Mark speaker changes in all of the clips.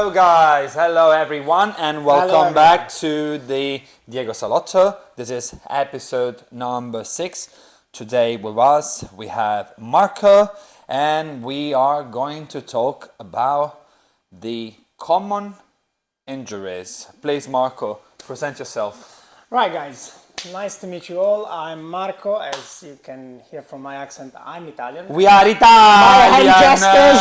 Speaker 1: Hello guys, hello everyone, and welcome back to the Diego Salotto. This is episode number 6. Today with us we have Marco, and we are going to talk about the common injuries. Please, Marco, present yourself.
Speaker 2: Right, guys. Nice to meet you all. I'm Marco. As you can hear from my accent, I'm Italian.
Speaker 1: We are Italian!
Speaker 2: My hand gestures!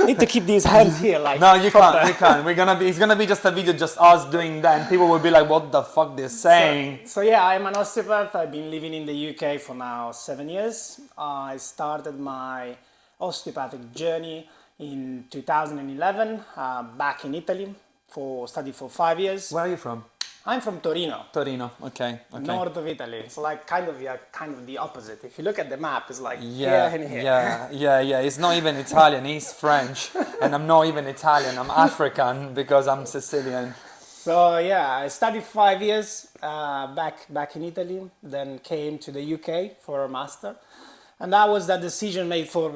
Speaker 2: Need to keep these hands here, like.
Speaker 1: No, you can't. You can't. It's gonna be just a video, just us doing that, and people will be like, "What the fuck they're saying?"
Speaker 2: So yeah, I'm an osteopath. I've been living in the UK for now 7 years. I started my osteopathic journey in 2011, back in Italy, studied for 5 years.
Speaker 1: Where are you from?
Speaker 2: I'm from Torino.
Speaker 1: Torino. Okay.
Speaker 2: North of Italy. It's like kind of the opposite. If you look at the map, it's like
Speaker 1: Yeah,
Speaker 2: here and here.
Speaker 1: yeah. It's not even Italian. He's French, and I'm not even Italian. I'm African because I'm Sicilian.
Speaker 2: So yeah, I studied 5 years back in Italy, then came to the UK for a master. And that was the decision made for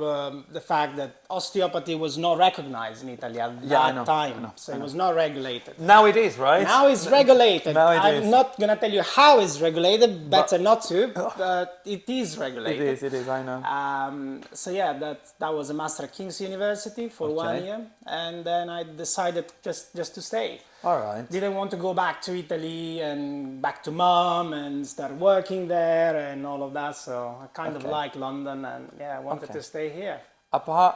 Speaker 2: the fact that osteopathy was not recognized in Italy at that time. So it was not regulated.
Speaker 1: Now it is, right?
Speaker 2: Now it's regulated.
Speaker 1: I'm
Speaker 2: not going to tell you how it's regulated, better not to, but it is regulated.
Speaker 1: It is, I know.
Speaker 2: So yeah, that was a master at King's University for 1 year. And then I decided just to stay.
Speaker 1: All right.
Speaker 2: Didn't want to go back to Italy and back to mom and start working there and all of that. So I kind of like London, and yeah, I wanted to stay here.
Speaker 1: Apart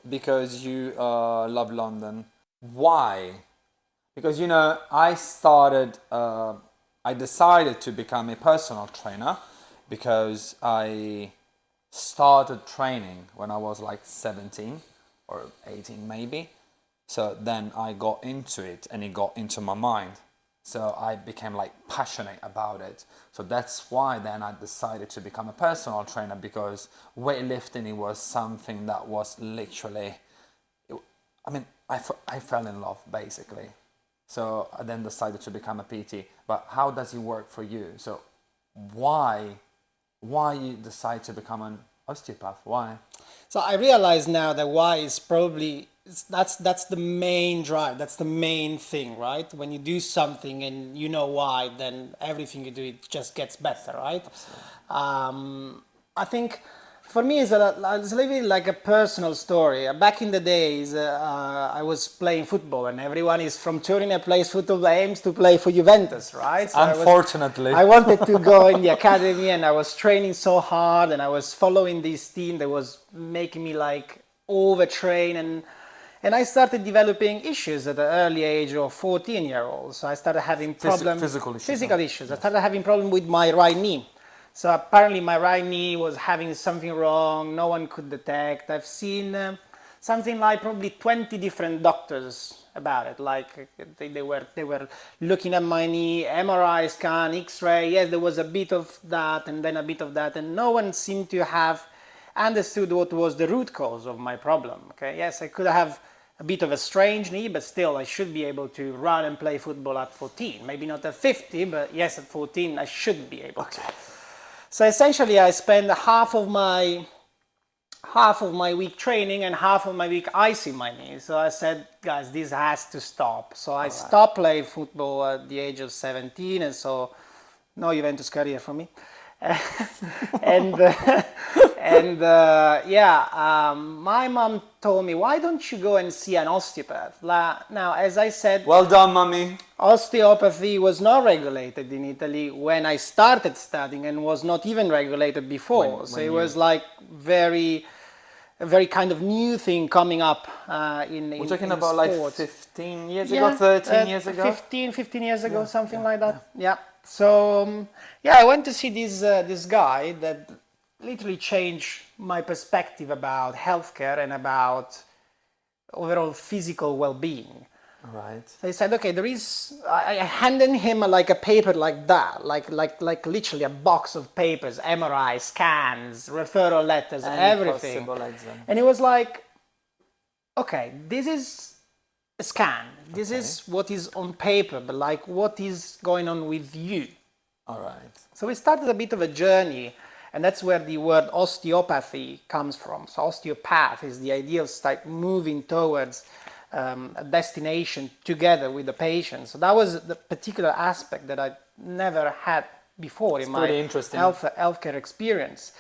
Speaker 1: because you love London, why? Because I decided to become a personal trainer because I started training when I was like 17 or 18 maybe. So then I got into it and it got into my mind. So I became like passionate about it. So that's why then I decided to become a personal trainer, because weightlifting, it was something that was literally, I fell in love basically. So I then decided to become a PT. But how does it work for you? So why you decide to become an osteopath? Why?
Speaker 2: So I realize now that why is probably that's the main drive. That's the main thing, right? When you do something and you know why, then everything you do, it just gets better, right? I think for me it's a little like a personal story. Back in the days, I was playing football, and everyone is from Turin and plays football, aims to play for Juventus, right? So
Speaker 1: unfortunately,
Speaker 2: I wanted to go in the academy, and I was training so hard, and I was following this team that was making me like overtrain, and I started developing issues at the early age of 14-year-old. So I started having problems,
Speaker 1: physical issues.
Speaker 2: I started having problem with my right knee. So apparently my right knee was having something wrong. No one could detect. I've seen something like probably 20 different doctors about it. Like they were looking at my knee, MRI scan, X-ray. Yes, there was a bit of that and then a bit of that, and no one seemed to have understood what was the root cause of my problem. Okay, yes, I could have a bit of a strange knee, but still I should be able to run and play football at 14. Maybe not at 50, but yes, at 14 I should be able to. So essentially I spend half of my week training and half of my week icing my knee. So I said, guys, this has to stop. So I stopped playing football at the age of 17, and so no Juventus career for me. My mom told me, why don't you go and see an osteopath? Now, as I said,
Speaker 1: well done, mommy.
Speaker 2: Osteopathy was not regulated in Italy when I started studying, and was not even regulated before. So it was like a very kind of new thing coming up
Speaker 1: We're talking about
Speaker 2: sports.
Speaker 1: Like 15 years ago, 13 years ago?
Speaker 2: 15 years ago, something like that. Yeah. So, I went to see this guy that literally changed my perspective about healthcare and about overall physical well-being.
Speaker 1: Right.
Speaker 2: So he said, okay, I handed him like a paper like that, like literally a box of papers, MRI, scans, referral letters, everything. And it was like, okay, this is a scan. This is what is on paper, but like what is going on with you?
Speaker 1: All right.
Speaker 2: So we started a bit of a journey, and that's where the word osteopathy comes from. So osteopath is the idea of moving towards a destination together with the patient. So that was the particular aspect that I never had before in my
Speaker 1: pretty interesting.
Speaker 2: healthcare experience.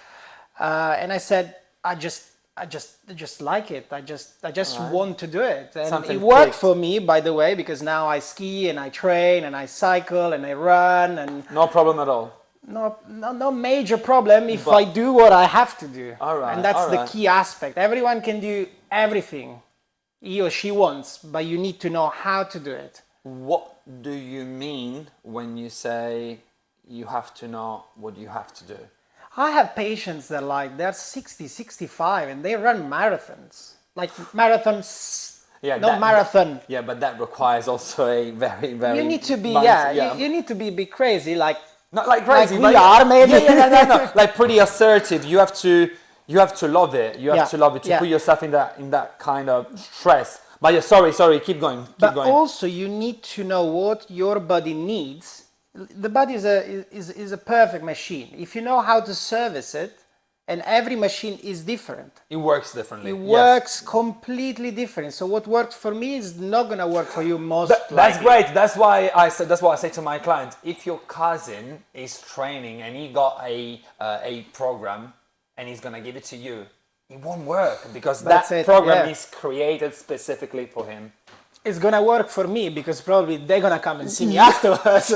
Speaker 2: And I said, I just like it. I just want to do it. And
Speaker 1: Something
Speaker 2: it worked
Speaker 1: clicked.
Speaker 2: for me, by the way, because now I ski and I train and I cycle and I run and
Speaker 1: No problem at all.
Speaker 2: no major problem if I do what I have to do.
Speaker 1: All right,
Speaker 2: And that's
Speaker 1: all
Speaker 2: the
Speaker 1: right.
Speaker 2: key aspect. Everyone can do everything he or she wants, but you need to know how to do it.
Speaker 1: What do you mean when you say you have to know what you have to do?
Speaker 2: I have patients that they're 60, 65 and they run marathons. Like marathons, marathon.
Speaker 1: Yeah, but that requires also a very, very...
Speaker 2: You need to be,
Speaker 1: mindset,
Speaker 2: you need to be a bit crazy, like
Speaker 1: not like crazy,
Speaker 2: we
Speaker 1: but
Speaker 2: are, maybe.
Speaker 1: no, like pretty assertive. You have to love it. You have to love it to put yourself in that kind of stress. But yeah, sorry, keep going.
Speaker 2: But also you need to know what your body needs. The body is a perfect machine. If you know how to service it, and every machine is different.
Speaker 1: It works differently.
Speaker 2: It works completely different. So what works for me is not gonna work for you most likely.
Speaker 1: That's great. That's why I say to my clients, if your cousin is training and he got a program and he's gonna give it to you, it won't work because that program is created specifically for him.
Speaker 2: It's gonna work for me because probably they're gonna come and see me afterwards.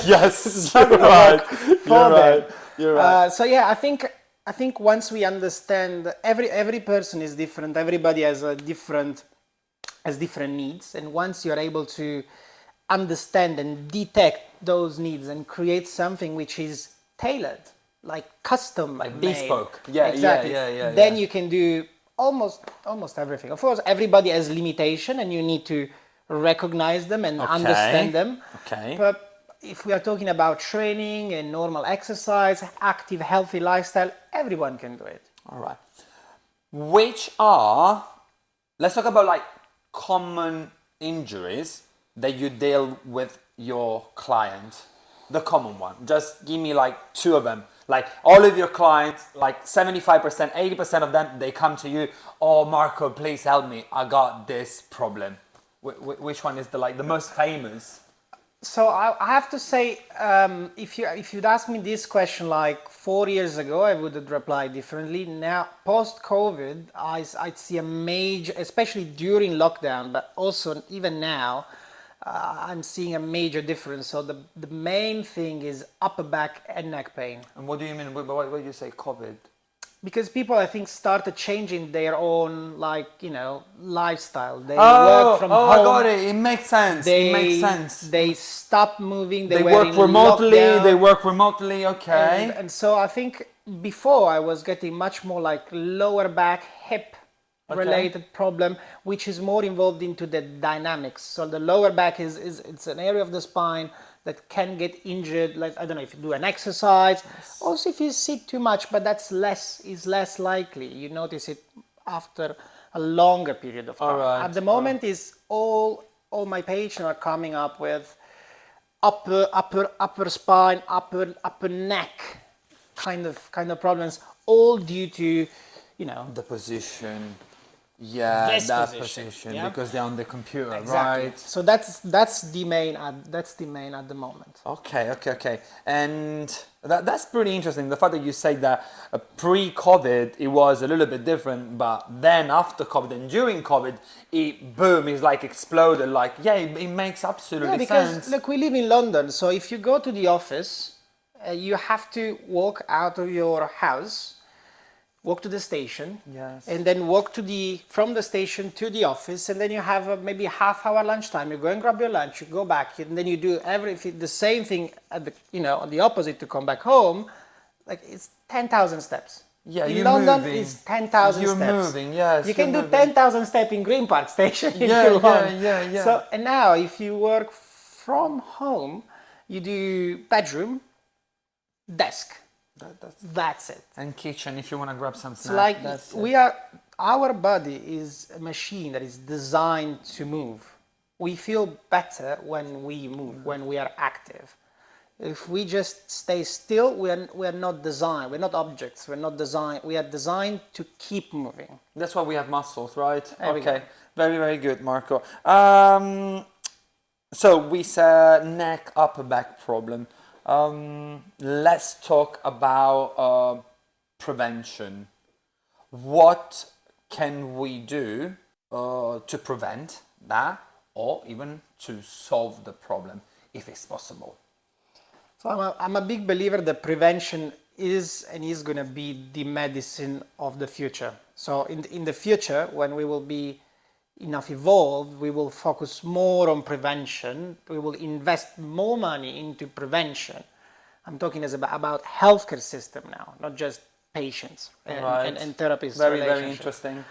Speaker 1: Yes, you're right. You're right.
Speaker 2: So yeah, I think once we understand every person is different, everybody has different needs, and once you're able to understand and detect those needs and create something which is tailored, like custom,
Speaker 1: like
Speaker 2: made,
Speaker 1: bespoke. Yeah,
Speaker 2: exactly. Then you can do almost everything. Of course, everybody has limitation, and you need to recognize them and understand them.
Speaker 1: Okay.
Speaker 2: But if we are talking about training and normal exercise, active, healthy lifestyle, everyone can do it.
Speaker 1: All right. Let's talk about like common injuries that you deal with your client. The common one. Just give me like two of them. Like all of your clients, like 75%, 80% of them, they come to you. Oh, Marco, please help me. I got this problem. Which one is the most famous?
Speaker 2: So I have to say, if you'd asked me this question like 4 years ago, I would have replied differently. Now, post-COVID, I'd see a major, especially during lockdown, but also even now, I'm seeing a major difference. So the main thing is upper back and neck pain.
Speaker 1: And what do you mean? Why do you say COVID?
Speaker 2: Because people, I think, started changing their own, lifestyle. They work from home.
Speaker 1: I got it. It makes sense.
Speaker 2: They stopped moving.
Speaker 1: They work remotely. Okay.
Speaker 2: And so I think before I was getting much more like lower back, hip related problem, which is more involved into the dynamics. So the lower back it's an area of the spine that can get injured, like I don't know, if you do an exercise, also if you sit too much, but that's less likely. You notice it after a longer period of time.
Speaker 1: Right.
Speaker 2: At the moment, is all my patients are coming up with upper spine, upper neck kind of problems, all due to
Speaker 1: the position. Yeah, that position, because they're on the computer, right?
Speaker 2: So that's the main at the moment.
Speaker 1: Okay. And that's pretty interesting. The fact that you say that pre-COVID it was a little bit different, but then after COVID and during COVID, it's like exploded. Like it makes absolutely sense.
Speaker 2: Look, we live in London, so if you go to the office, you have to walk out of your house. Walk to the station, and then walk from the station to the office, and then you have maybe half-hour lunchtime. You go and grab your lunch, you go back, and then you do the same thing at on the opposite to come back home. Like it's 10,000 steps.
Speaker 1: Yeah,
Speaker 2: in London is 10,000 steps.
Speaker 1: You're moving, yes.
Speaker 2: You can do 10,000 steps in Green Park Station if you want.
Speaker 1: Yeah.
Speaker 2: So and now, if you work from home, you do bedroom, desk. That's it.
Speaker 1: And kitchen if you want to grab some snacks.
Speaker 2: Our body is a machine that is designed to move. We feel better when we move, when we are active. If we just stay still, we are not designed. We're not objects. We're not designed. We are designed to keep moving.
Speaker 1: That's why we have muscles, right?
Speaker 2: There we go.
Speaker 1: Very, very good, Marco. So we said neck, upper back problem. Let's talk about prevention. What can we do to prevent that, or even to solve the problem, if it's possible?
Speaker 2: So I'm a big believer that prevention is and is going to be the medicine of the future. So in the future, when we will be enough evolved, we will focus more on prevention. We will invest more money into prevention. I'm talking about healthcare system now, not just patients and therapists.
Speaker 1: Very, very interesting.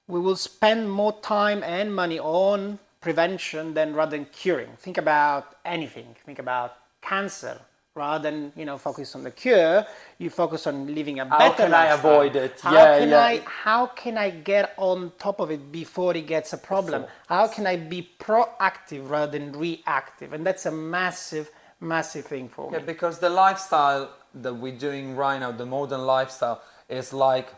Speaker 2: We will spend more time and money on prevention rather than curing. Think about anything. Think about cancer. Rather than focus on the cure, you focus on living a better lifestyle.
Speaker 1: How can I avoid it?
Speaker 2: How can I get on top of it before it gets a problem? How can I be proactive rather than reactive? And that's a massive thing for me.
Speaker 1: Yeah, because the lifestyle that we're doing right now, the modern lifestyle, is like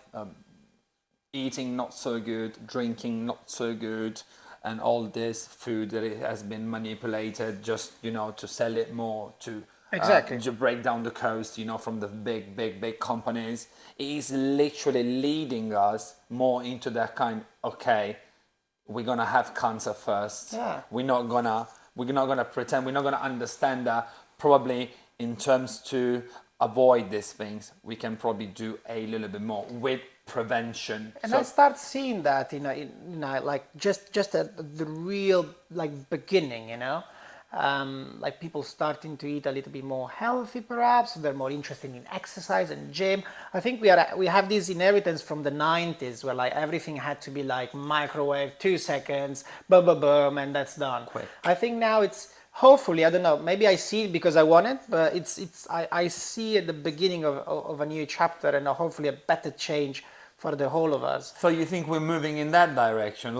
Speaker 1: eating not so good, drinking not so good, and all this food that it has been manipulated just to sell it more, to
Speaker 2: exactly
Speaker 1: to break down the cost, from the big companies. It is literally leading us more into that kind. Okay, we're gonna have cancer first.
Speaker 2: Yeah.
Speaker 1: We're not gonna pretend. We're not gonna understand that. Probably in terms to avoid these things, we can probably do a little bit more with prevention.
Speaker 2: And I start seeing that like just at the real beginning. Like people starting to eat a little bit more healthy, perhaps they're more interested in exercise and gym. I think we have this inheritance from the 90s where everything had to be microwave, 2 seconds, boom boom boom, and that's done.
Speaker 1: Quick.
Speaker 2: I think now it's hopefully, I don't know, maybe I see it because I want it, but I see at the beginning of a new chapter and hopefully a better change for the whole of us.
Speaker 1: So you think we're moving in that direction,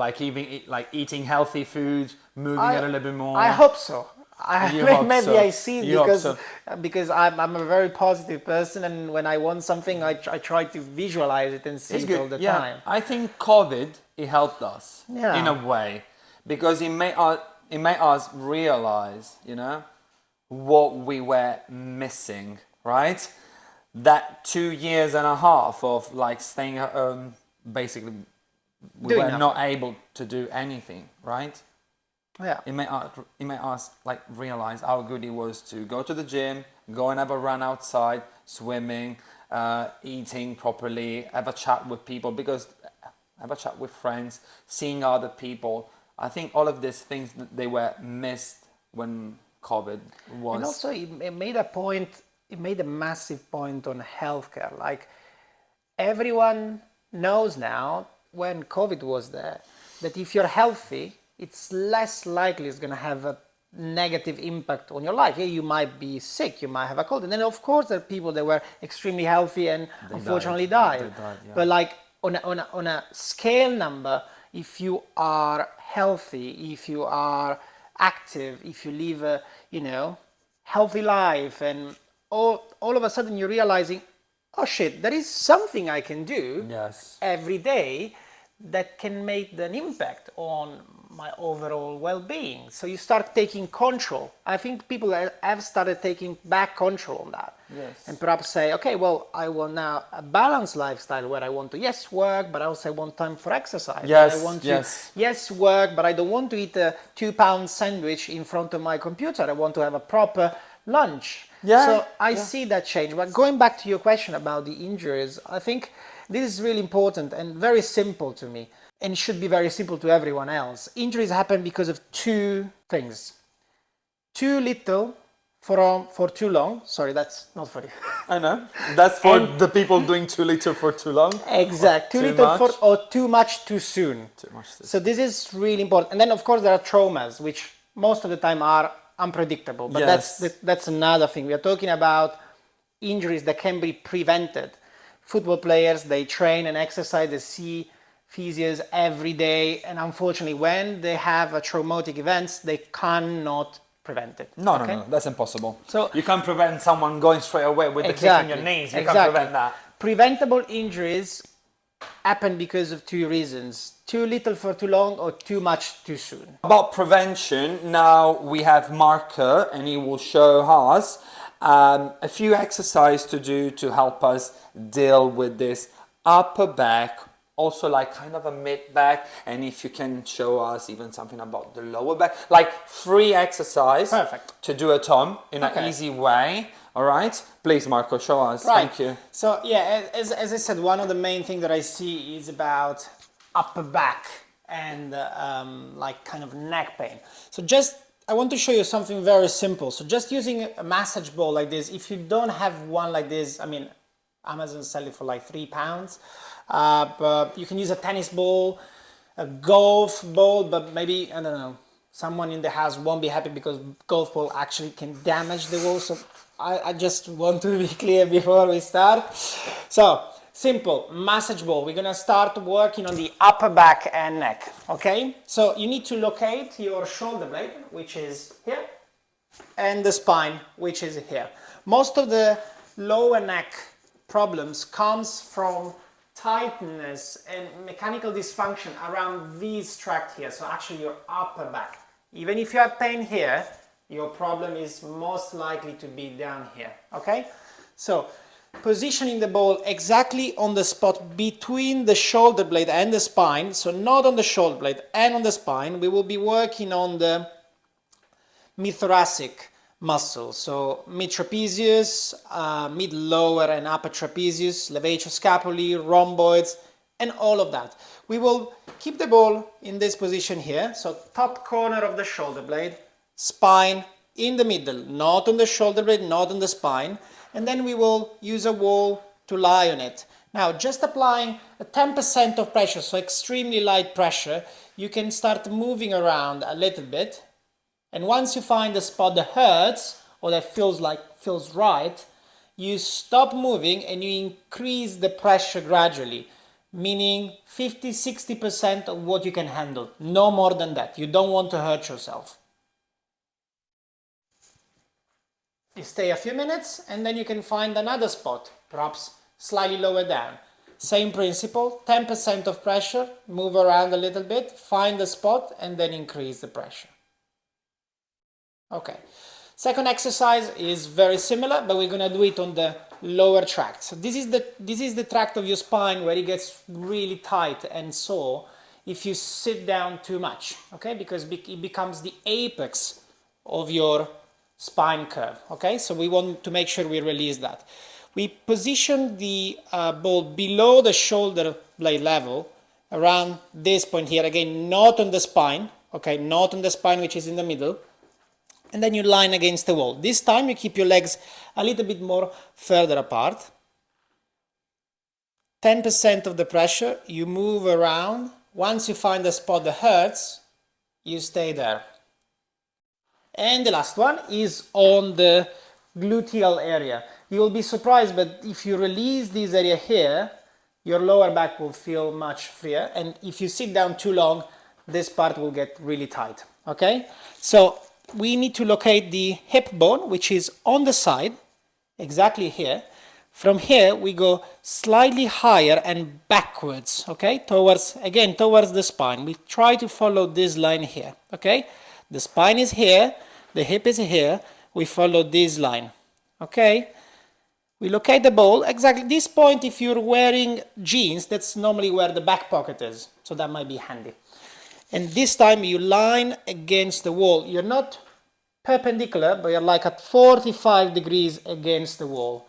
Speaker 1: eating healthy food, moving it a little bit more?
Speaker 2: I hope so. Maybe I see it because I'm a very positive person, and when I want something, I try to visualize it and see it all the time.
Speaker 1: I think COVID, it helped us in a way, because it made us realize, what we were missing, right? That 2 years and a half of staying at home, basically, we were not able to do anything, right?
Speaker 2: Yeah.
Speaker 1: It made us realize how good it was to go to the gym, go and have a run outside, swimming, eating properly, have a chat with people, have a chat with friends, seeing other people. I think all of these things, they were missed when COVID was.
Speaker 2: And also it made a point. It made a massive point on healthcare. Everyone knows now, when COVID was there, that if you're healthy, it's less likely it's going to have a negative impact on your life. Yeah, you might be sick, you might have a cold, and then of course there are people that were extremely healthy and unfortunately died.
Speaker 1: They died, yeah.
Speaker 2: But on a scale number, if you are healthy, if you are active, if you live a healthy life, and all of a sudden you're realizing, oh shit, there is something I can do every day that can make an impact on my overall well-being. So you start taking control. I think people have started taking back control on that.
Speaker 1: Yes.
Speaker 2: And perhaps say, okay, well, I want now a balanced lifestyle where I want to, work, but I also want time for exercise.
Speaker 1: Yes,
Speaker 2: I want to, work, but I don't want to eat a 2-pound sandwich in front of my computer. I want to have a proper lunch. So I see that change. But going back to your question about the injuries, I think this is really important and very simple to me, and should be very simple to everyone else. Injuries happen because of 2 things. Too little for too long. Sorry, that's not for you.
Speaker 1: I know. That's for the people doing too little for too long.
Speaker 2: Exactly. Too little or too much too soon.
Speaker 1: Too much too soon.
Speaker 2: So this is really important. And then of course there are traumas, which most of the time are unpredictable. But that's another thing. We are talking about injuries that can be prevented. Football players, they train and exercise, they see physios every day, and unfortunately when they have a traumatic events, they cannot prevent it.
Speaker 1: No,
Speaker 2: okay?
Speaker 1: no, that's impossible.
Speaker 2: So
Speaker 1: you can't prevent someone going straight away with the kick in your knees. You can't prevent that.
Speaker 2: Preventable injuries happen because of two reasons: too little for too long, or too much too soon.
Speaker 1: About prevention, now we have Marco, and he will show us a few exercises to do to help us deal with this upper back, also like kind of a mid back, and if you can show us even something about the lower back, like 3 exercises to do at home in an easy way. All right, please, Marco, show us.
Speaker 2: Right.
Speaker 1: Thank you.
Speaker 2: So yeah, as I said, one of the main things that I see is about upper back and like kind of neck pain. So I want to show you something very simple. So just using a massage ball like this, if you don't have one like this, I mean, Amazon sell it for like £3. But you can use a tennis ball, a golf ball, but maybe, I don't know, someone in the house won't be happy because golf ball actually can damage the wall. So I just want to be clear before we start. So, simple, massage ball. We're gonna start working on the upper back and neck, okay? So you need to locate your shoulder blade, which is here, and the spine, which is here. Most of the lower neck problems comes from tightness and mechanical dysfunction around this tract here, so actually your upper back. Even if you have pain here, your problem is most likely to be down here, okay? So, positioning the ball exactly on the spot between the shoulder blade and the spine, so not on the shoulder blade and on the spine. We will be working on the mid-thoracic muscles, so mid-trapezius, mid-lower and upper trapezius, levator-scapulae, rhomboids, and all of that. We will keep the ball in this position here, so top corner of the shoulder blade, spine in the middle, not on the shoulder blade, not on the spine, and then we will use a wall to lie on it. Now, just applying a 10% of pressure, so extremely light pressure, you can start moving around a little bit, and once you find the spot that hurts or that feels right, you stop moving and you increase the pressure gradually, meaning 50-60% of what you can handle, no more than that. You don't want to hurt yourself. You stay a few minutes and then you can find another spot, perhaps slightly lower down. Same principle, 10% of pressure, move around a little bit, find the spot and then increase the pressure. Okay, second exercise is very similar, but we're going to do it on the lower tract. So this is the tract of your spine where it gets really tight and sore if you sit down too much, okay, because it becomes the apex of your spine curve, okay? So we want to make sure we release that. We position the ball below the shoulder blade level, around this point here, again, not on the spine, okay, not on the spine which is in the middle, and then you line against the wall. This time you keep your legs a little bit more further apart. 10% of the pressure, you move around. Once you find the spot that hurts, you stay there. And the last one is on the gluteal area. You will be surprised, but if you release this area here, your lower back will feel much freer. And if you sit down too long, this part will get really tight, okay? So we need to locate the hip bone, which is on the side, exactly here. From here, we go slightly higher and backwards, okay? Towards the spine. We try to follow this line here, okay? The spine is here, the hip is here, we follow this line, okay? We locate the ball, exactly this point. If you're wearing jeans, that's normally where the back pocket is, so that might be handy. And this time you line against the wall. You're not perpendicular, but you're like at 45 degrees against the wall.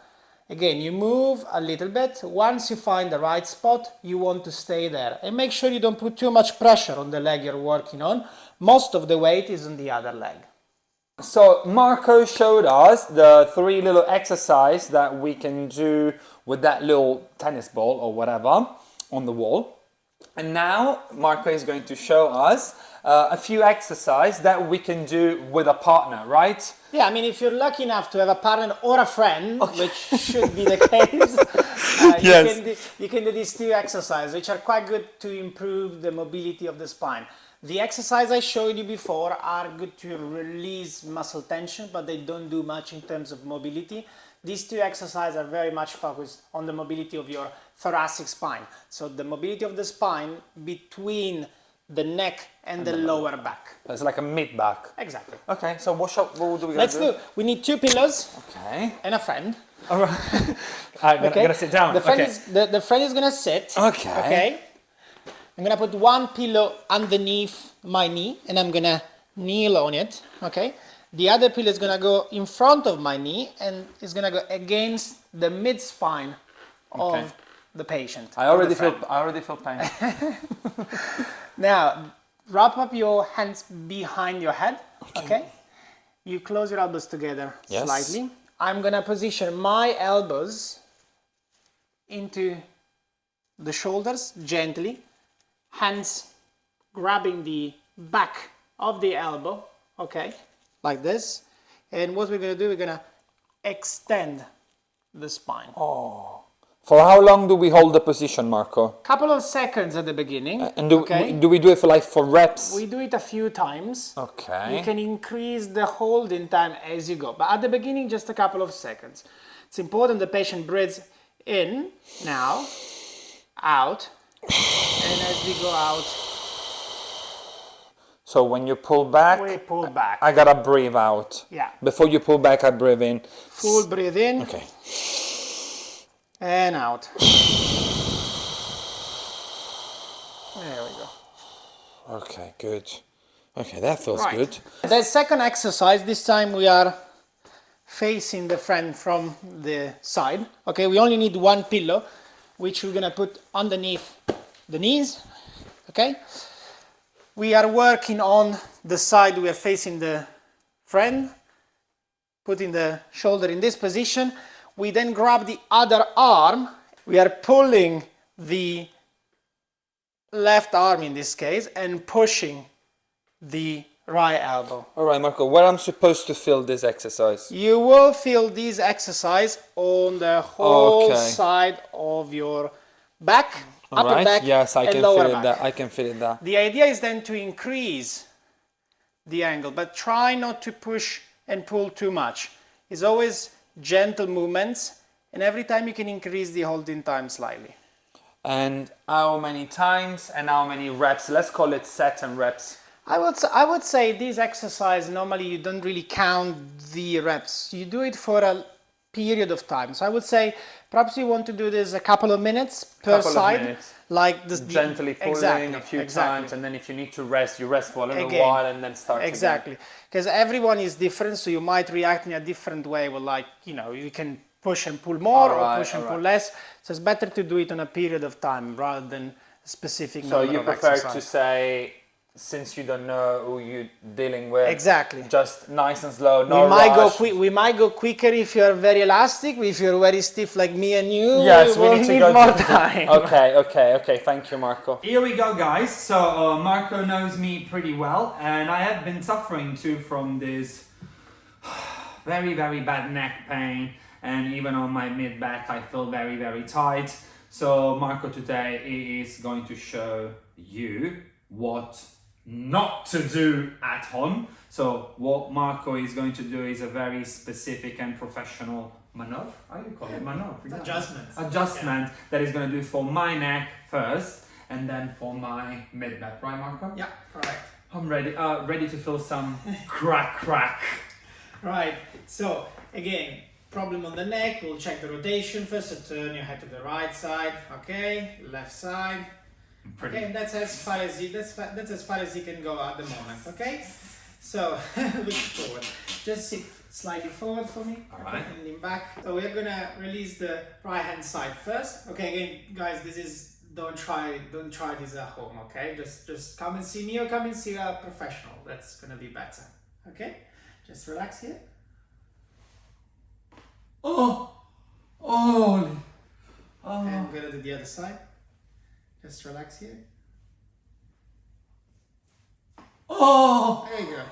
Speaker 2: Again, you move a little bit. Once you find the right spot, you want to stay there. And make sure you don't put too much pressure on the leg you're working on. Most of the weight is on the other leg.
Speaker 1: So Marco showed us the 3 little exercises that we can do with that little tennis ball or whatever on the wall. And now Marco is going to show us a few exercises that we can do with a partner, right?
Speaker 2: Yeah, I mean, if you're lucky enough to have a partner or a friend, which should be the case,
Speaker 1: yes.
Speaker 2: you can do these 2 exercises, which are quite good to improve the mobility of the spine. The exercise I showed you before are good to release muscle tension, but they don't do much in terms of mobility. These two exercises are very much focused on the mobility of your thoracic spine. So the mobility of the spine between the neck and the lower back.
Speaker 1: It's like a mid back.
Speaker 2: Exactly.
Speaker 1: Okay, so what do we
Speaker 2: Let's do. We need 2 pillows.
Speaker 1: Okay.
Speaker 2: And a friend.
Speaker 1: All right. I'm gonna sit down.
Speaker 2: The friend
Speaker 1: okay.
Speaker 2: is the friend is gonna sit.
Speaker 1: Okay.
Speaker 2: Okay. I'm gonna put one pillow underneath my knee and I'm gonna kneel on it. Okay. The other pillow is gonna go in front of my knee and it's gonna go against the mid spine of the patient.
Speaker 1: I already feel pain.
Speaker 2: Now, wrap up your hands behind your head. Okay. You close your elbows together slightly. I'm gonna position my elbows into the shoulders gently. Hands grabbing the back of the elbow, okay, like this. And what we're gonna do, we're gonna extend the spine.
Speaker 1: For how long do we hold the position, Marco?
Speaker 2: Couple of seconds at the beginning.
Speaker 1: And do we do it for reps?
Speaker 2: We do it a few times.
Speaker 1: Okay.
Speaker 2: You can increase the holding time as you go, but at the beginning, just a couple of seconds. It's important the patient breathes in now, out, and as we go out,
Speaker 1: so when you pull back,
Speaker 2: we pull back.
Speaker 1: I gotta breathe out.
Speaker 2: Yeah.
Speaker 1: Before you pull back, I breathe in.
Speaker 2: Full breathe in.
Speaker 1: Okay.
Speaker 2: And out. There we go.
Speaker 1: Okay, good. Okay, that feels
Speaker 2: Right.
Speaker 1: good.
Speaker 2: The second exercise, this time we are facing the friend from the side. Okay, we only need one pillow, which we're gonna put underneath the knees. Okay. We are working on the side we are facing the friend, putting the shoulder in this position. We then grab the other arm. We are pulling the left arm in this case and pushing the right elbow.
Speaker 1: All right, Marco, where I'm supposed to feel this exercise?
Speaker 2: You will feel this exercise on the whole side of your back, upper back,
Speaker 1: yes, I
Speaker 2: and
Speaker 1: can
Speaker 2: lower
Speaker 1: feel it.
Speaker 2: back.
Speaker 1: That I can feel it. That.
Speaker 2: The idea is then to increase the angle, but try not to push and pull too much. It's always gentle movements, and every time you can increase the holding time slightly.
Speaker 1: And how many times and how many reps? Let's call it set and reps.
Speaker 2: I would say this exercise, normally you don't really count the reps. You do it for a period of time. So I would say perhaps you want to do this a couple of minutes per side. Like this,
Speaker 1: gently pulling a few times, and then if you need to rest, you rest for a little while and then start
Speaker 2: again. Because everyone is different, so you might react in a different way. Well, like, you can push and pull more or push and pull less. So it's better to do it on a period of time rather than a specific number of
Speaker 1: So you prefer
Speaker 2: exercise.
Speaker 1: to say, since you don't know who you're dealing with, just nice and slow, no rush.
Speaker 2: We might go quicker if you're very elastic. If you're very stiff like me and you,
Speaker 1: yes,
Speaker 2: we
Speaker 1: need to
Speaker 2: go more time.
Speaker 1: Okay. Thank you, Marco.
Speaker 3: Here we go, guys. So Marco knows me pretty well, and I have been suffering too from this very, very bad neck pain, and even on my mid back, I feel very, very tight. So Marco today is going to show you what not to do at home. So what Marco is going to do is a very specific and professional maneuver. How do you call it? Maneuver? Adjustment that is going to do for my neck first and then for my mid back. Right, Marco?
Speaker 2: Yeah, correct.
Speaker 3: I'm ready. Ready to feel some crack.
Speaker 2: Right. So again, problem on the neck. We'll check the rotation first. So turn your head to the right side. Okay. Left side. Okay, that's as far as you can go at the moment. Okay, so look forward. Just sit slightly forward for me.
Speaker 3: All right.
Speaker 2: And lean back. So we're gonna release the right hand side first. Okay, again, guys, don't try this at home. Okay, just come and see me or come and see a professional. That's gonna be better. Okay, just relax here. And go to the other side. Just relax here. There you go.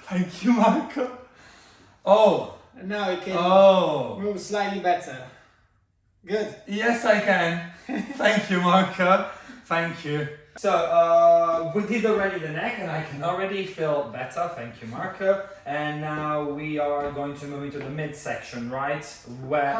Speaker 3: Thank you, Marco.
Speaker 2: And now you can move slightly better. Good.
Speaker 3: Yes, I can. Thank you, Marco. Thank you. So we did already the neck, and I can already feel better. Thank you, Marco. And now we are going to move into the midsection, right? Where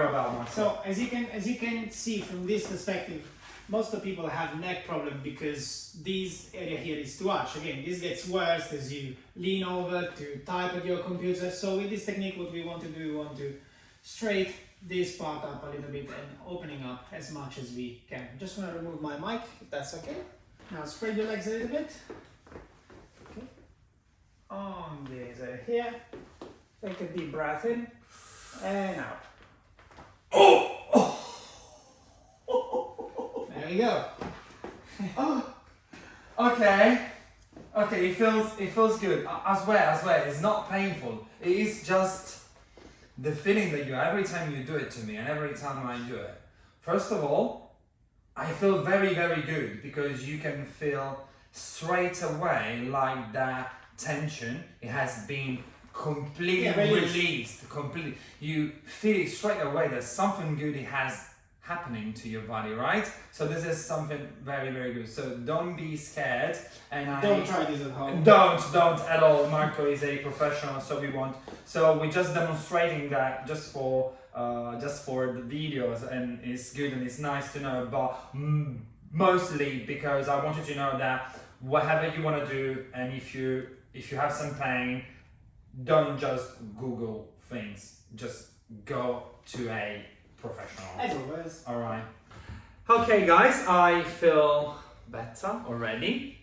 Speaker 3: about, Marco?
Speaker 2: So as you can see from this perspective, most of the people have neck problem because this area here is too arch. Again, this gets worse as you lean over to type at your computer. So with this technique, what we want to do, we want to straighten this part up a little bit and opening up as much as we can. Just want to remove my mic, if that's okay. Now spread your legs a little bit. Okay. On this area here. Take a deep breath in and out. There we go.
Speaker 3: Oh, okay. Okay, it feels good. I swear, it's not painful. It is just the feeling that you have every time you do it to me and every time I do it. First of all, I feel very, very good because you can feel straight away like that tension, it has been completely released. Completely. You feel it straight away that something good has happening to your body, right? So this is something very, very good. So don't be scared, and
Speaker 2: don't try this at home.
Speaker 3: Don't at all. Marco is a professional, so we're just demonstrating that just for the videos, and it's good and it's nice to know, but mostly because I want you to know that whatever you want to do, and if you have some pain, don't just Google things, just go to a professional.
Speaker 2: As always.
Speaker 3: All right. Okay, guys, I feel better already.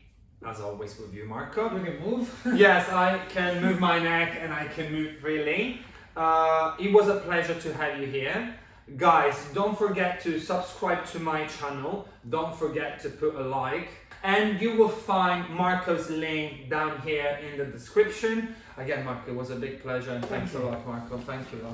Speaker 3: As always with you, Marco.
Speaker 2: You can move.
Speaker 3: Yes, I can move my neck and I can move freely. It was a pleasure to have you here. Guys, don't forget to subscribe to my channel. Don't forget to put a like. And you will find Marco's link down here in the description. Again, Marco, it was a big pleasure, and thanks a lot, Marco. Thank you.